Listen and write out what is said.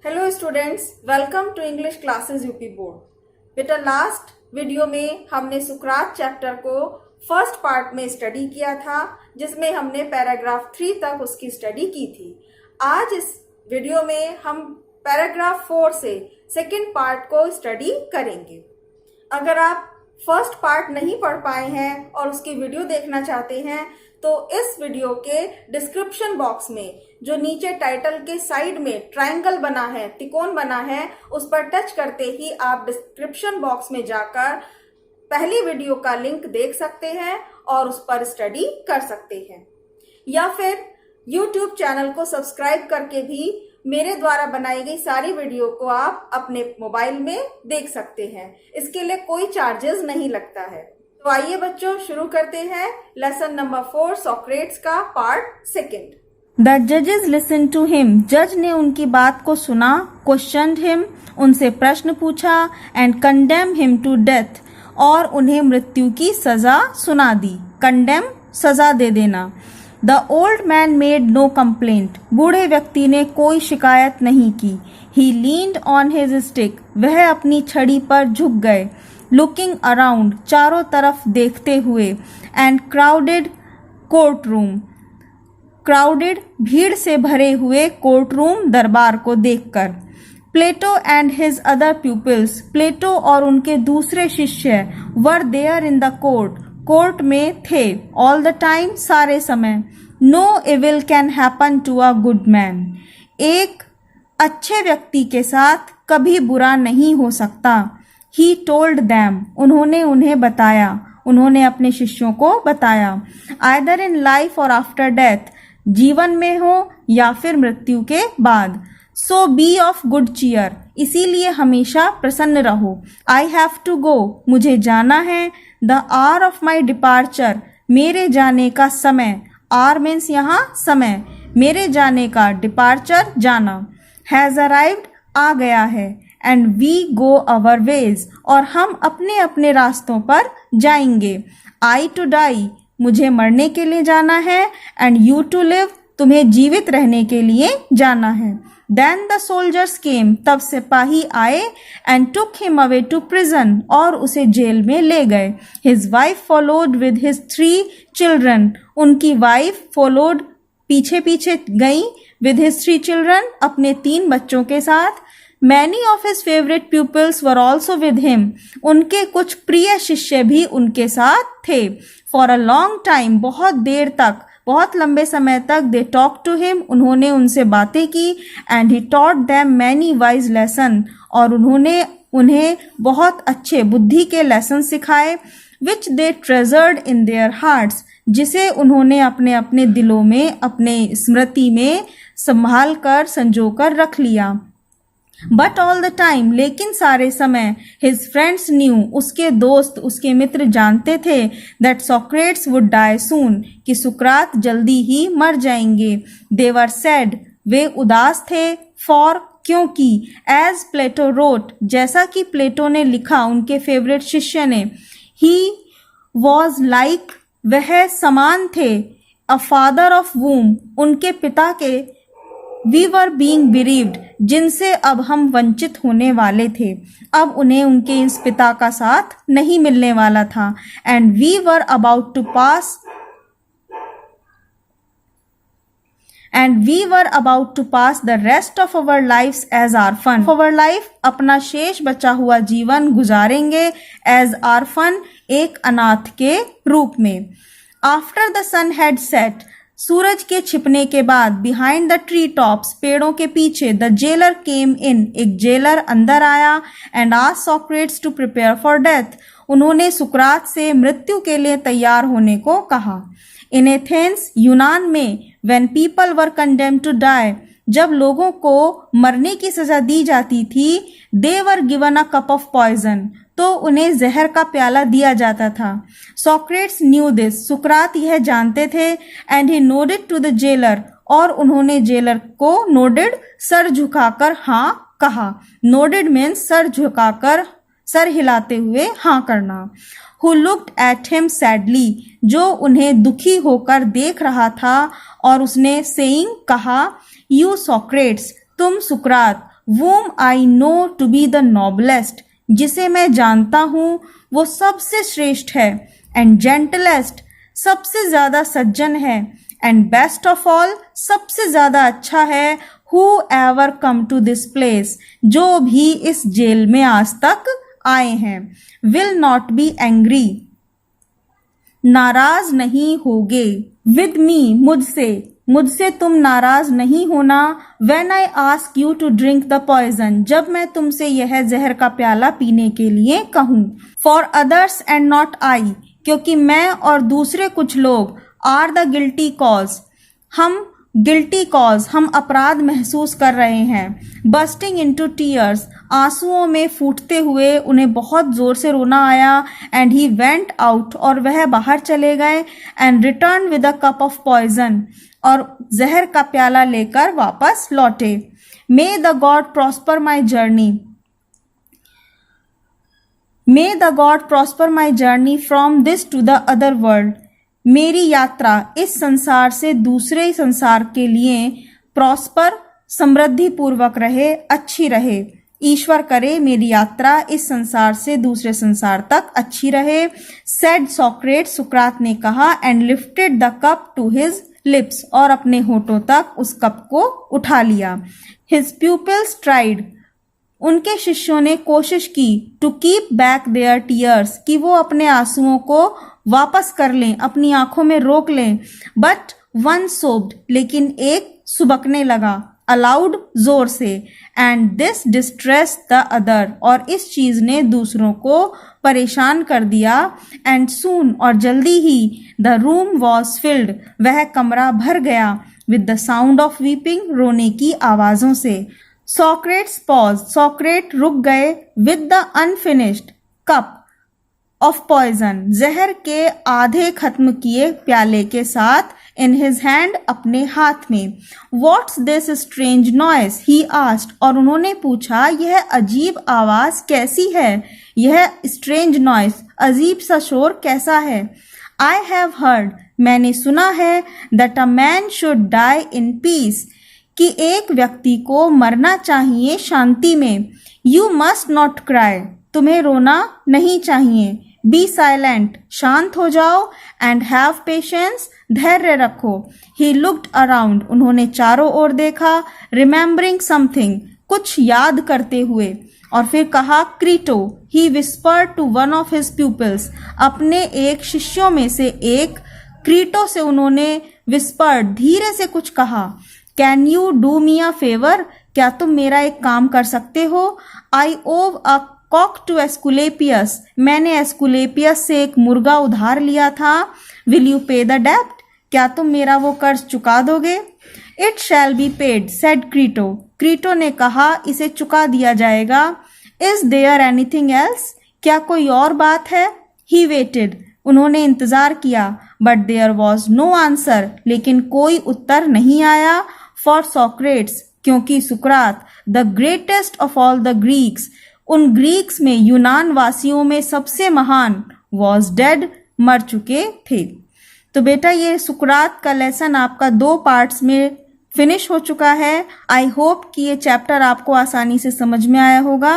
Hello students, welcome to English classes UP board. बेटा, last video में हमने सुकरात chapter को फर्स्ट पार्ट में स्टडी किया था, जिसमें हमने पैराग्राफ 3 तक उसकी स्टडी की थी। आज इस वीडियो में हम पैराग्राफ 4 से सेकंड पार्ट को स्टडी करेंगे। अगर आप फर्स्ट पार्ट नहीं पढ़ पाए हैं और उसकी वीडियो देखना चाहते हैं तो इस वीडियो के डिस्क्रिप्शन बॉक्स में जो नीचे टाइटल के साइड में ट्रायंगल बना है, त्रिकोण बना है, उस पर टच करते ही आप डिस्क्रिप्शन बॉक्स में जाकर पहली वीडियो का लिंक देख सकते हैं और उस पर स्टडी कर सकते हैं, या फिर YouTube चैनल को सब्सक्राइब करके भी मेरे द्वारा बनाई गई सारी वीडियो को आप अपने मोबाइल में देख सकते हैं। इसके लिए कोई चार्जेस नहीं लगता है। तो आइए बच्चों, शुरू करते हैं लेसन नंबर 4 सॉक्रेट्स का पार्ट सेकंड। द जजेस लिसन टू हिम। जज ने उनकी बात को सुना, क्वेश्चनड हिम, उनसे प्रश्न पूछा, and condemn him to death, और उन्हें मृत्यु की सजा सुना दी। कंडेम, सजा दे देना। The old man made no complaint. बूढ़े व्यक्ति ने कोई शिकायत नहीं की। He leaned on his stick. वह अपनी छड़ी पर झुक गए। लुकिंग अराउंड, चारों तरफ देखते हुए, and crowded court room. Crowded, भीड़ से भरे हुए कोर्ट रूम, दरबार को देखकर। Plato and his other pupils. Plato और उनके दूसरे शिष्य were there in the court. Court में थे। ऑल द टाइम, सारे समय। No evil can happen to a good man. एक अच्छे व्यक्ति के साथ कभी बुरा नहीं हो सकता। He told them. उन्होंने उन्हें बताया, उन्होंने अपने शिष्यों को बताया। आइदर इन लाइफ और आफ्टर डेथ, जीवन में हो या फिर मृत्यु के बाद। सो बी ऑफ गुड चीयर, इसीलिए हमेशा प्रसन्न रहो। आई हैव टू गो, मुझे जाना है। The hour of my departure, मेरे जाने का समय। आर मीन्स यहाँ समय, मेरे जाने का, डिपार्चर जाना। हैज अराइव्ड, आ गया है। And we go our ways, और हम अपने अपने रास्तों पर जाएंगे। आई टू डाई, मुझे मरने के लिए जाना है। एंड यू टू लिव, तुम्हें जीवित रहने के लिए जाना है। देन द सोल्जर्स केम, तब सिपाही आए। And took him away to prison, और उसे जेल में ले गए। His wife followed with his 3 children, उनकी वाइफ फॉलोड, पीछे पीछे गई, विद हिज 3 चिल्ड्रन, अपने 3 बच्चों के साथ। Many of his favourite pupils were also with him, उनके कुछ प्रिय शिष्य भी उनके साथ थे। फॉर अ लॉन्ग टाइम, बहुत देर तक, बहुत लंबे समय तक। दे टॉक टू हिम, उन्होंने उनसे बातें की। And he taught them many wise lesson, और उन्होंने उन्हें बहुत अच्छे बुद्धि के लेसन सिखाए। विच दे ट्रेजर्ड इन देयर हार्ट्स, जिसे उन्होंने अपने अपने दिलों में, अपने स्मृति में संभाल कर, संजो कर रख लिया। बट ऑल द टाइम, लेकिन सारे समय। हिज फ्रेंड्स न्यू, उसके दोस्त, उसके मित्र जानते थे। दैट सॉक्रेट्स वुड डाई सून, कि सुकरात जल्दी ही मर जाएंगे। दे वर सैड, वे उदास थे। फॉर, क्योंकि। एज प्लेटो रोट, जैसा कि प्लेटो ने लिखा, उनके फेवरेट शिष्य ने। ही वॉज लाइक, वह समान थे। अ फादर ऑफ वूम, उनके पिता के। वी वर बींग बिरीव्ड, जिनसे अब हम वंचित होने वाले थे। अब उन्हें उनके इस पिता का साथ नहीं मिलने वाला था। And we were about to pass the rest of our lifes as orphan. Our life, अपना शेष बचा हुआ जीवन गुजारेंगे। एज आर्फन, एक अनाथ के रूप में। After the sun had set, सूरज के छिपने के बाद। बिहाइंड द ट्री टॉप्स, पेड़ों के पीछे। द जेलर केम इन, एक जेलर अंदर आया। And asked Socrates to prepare for death, उन्होंने सुकरात से मृत्यु के लिए तैयार होने को कहा। इन एथेंस, यूनान में, when people were condemned to die, जब लोगों को मरने की सजा दी जाती थी। They were given a cup of poison, तो उन्हें जहर का प्याला दिया जाता था। सॉक्रेट्स न्यू दिस, सुकरात यह जानते थे। And he nodded to the jailer, और उन्होंने जेलर को नोडेड, सर झुकाकर हाँ कहा। नोडेड मीन्स सर झुकाकर, सर हिलाते हुए हाँ करना। Who looked at him sadly, जो उन्हें दुखी होकर देख रहा था। और उसने सेइंग, कहा, यू सॉक्रेट्स, तुम सुकरात, whom I know to be the noblest, जिसे मैं जानता हूँ वो सबसे श्रेष्ठ है, and gentlest, सबसे ज्यादा सज्जन है, and best of all, सबसे ज्यादा अच्छा है, whoever come to this place, जो भी इस जेल में आज तक आए हैं, will not be angry, नाराज नहीं होगे, with me, मुझसे तुम नाराज नहीं होना, when I ask you to drink the poison, जब मैं तुमसे यह जहर का प्याला पीने के लिए कहूँ, for others and not I, क्योंकि मैं और दूसरे कुछ लोग are the guilty cause, हम अपराध महसूस कर रहे हैं, बस्टिंग इनटू टीयर्स, आंसुओं में फूटते हुए उन्हें बहुत जोर से रोना आया, एंड ही वेंट आउट, और वह बाहर चले गए, and return with a cup of poison, और जहर का प्याला लेकर वापस लौटे। May the god prosper my journey, may the god prosper my journey from this to the other world, मेरी यात्रा इस संसार से दूसरे संसार के लिए प्रॉस्पर, समृद्धि पूर्वक रहे, अच्छी रहे। ईश्वर करे मेरी यात्रा इस संसार से दूसरे संसार तक अच्छी रहे। सेड सॉक्रेट, सुकरात ने कहा, and lifted the cup to his lips, और अपने होठों तक उस कप को उठा लिया। हिज प्यूपिल्स ट्राइड, उनके शिष्यों ने कोशिश की, to keep back their tears, कि वो अपने आंसुओं को वापस कर लें, अपनी आंखों में रोक लें। बट वन सोब्ड, लेकिन एक सुबकने लगा, अलाउड, जोर से, and this distress the other, और इस चीज ने दूसरों को परेशान कर दिया। एंड सून, और जल्दी ही, द रूम वॉज फिल्ड, वह कमरा भर गया, with the sound of weeping, रोने की आवाजों से। सॉक्रेट्स पॉज, सॉक्रेट रुक गए, with the unfinished cup of poison, जहर के आधे खत्म किए प्याले के साथ, इन हिज हैंड, अपने हाथ में। What's this strange noise, he asked, और उन्होंने पूछा यह अजीब आवाज कैसी है, यह स्ट्रेंज नॉइस, अजीब सा शोर कैसा है। आई हैव हर्ड, मैंने सुना है, that a man should die in peace, कि एक व्यक्ति को मरना चाहिए शांति में। यू मस्ट नॉट क्राई, तुम्हें रोना नहीं चाहिए। बी साइलेंट, शांत हो जाओ। एंड हैव पेशेंस, धैर्य रखो। ही लुक्ड अराउंड, उन्होंने चारों ओर देखा। रिमेम्बरिंग समथिंग, कुछ याद करते हुए, और फिर कहा, Crito. He whispered to one of his pupils, अपने एक शिष्यों में से एक, क्रीटो से उन्होंने विस्पर्ड, धीरे से कुछ कहा। Can you do me a favour, क्या तुम मेरा एक काम कर सकते हो। आई ओव अ कॉक टू एस्कुलेपियस, मैंने एस्कुलेपियस से एक मुर्गा उधार लिया था। विल यू पे द डेप्ट, क्या तुम मेरा वो कर्ज चुका दोगे। It shall be paid, said Crito, Crito ने कहा, इसे चुका दिया जाएगा। इज देयर एनीथिंग एल्स, क्या कोई और बात है। ही वेटेड, उन्होंने इंतजार किया। But there was no answer, लेकिन कोई उत्तर नहीं आया। फॉर सॉक्रेट्स, क्योंकि सुकरात, the greatest of all the Greeks, उन ग्रीक्स में, यूनान वासियों में सबसे महान, वॉज डेड, मर चुके थे। तो बेटा ये सुकरात का लेसन आपका 2 पार्ट्स में फिनिश हो चुका है। आई होप कि ये चैप्टर आपको आसानी से समझ में आया होगा।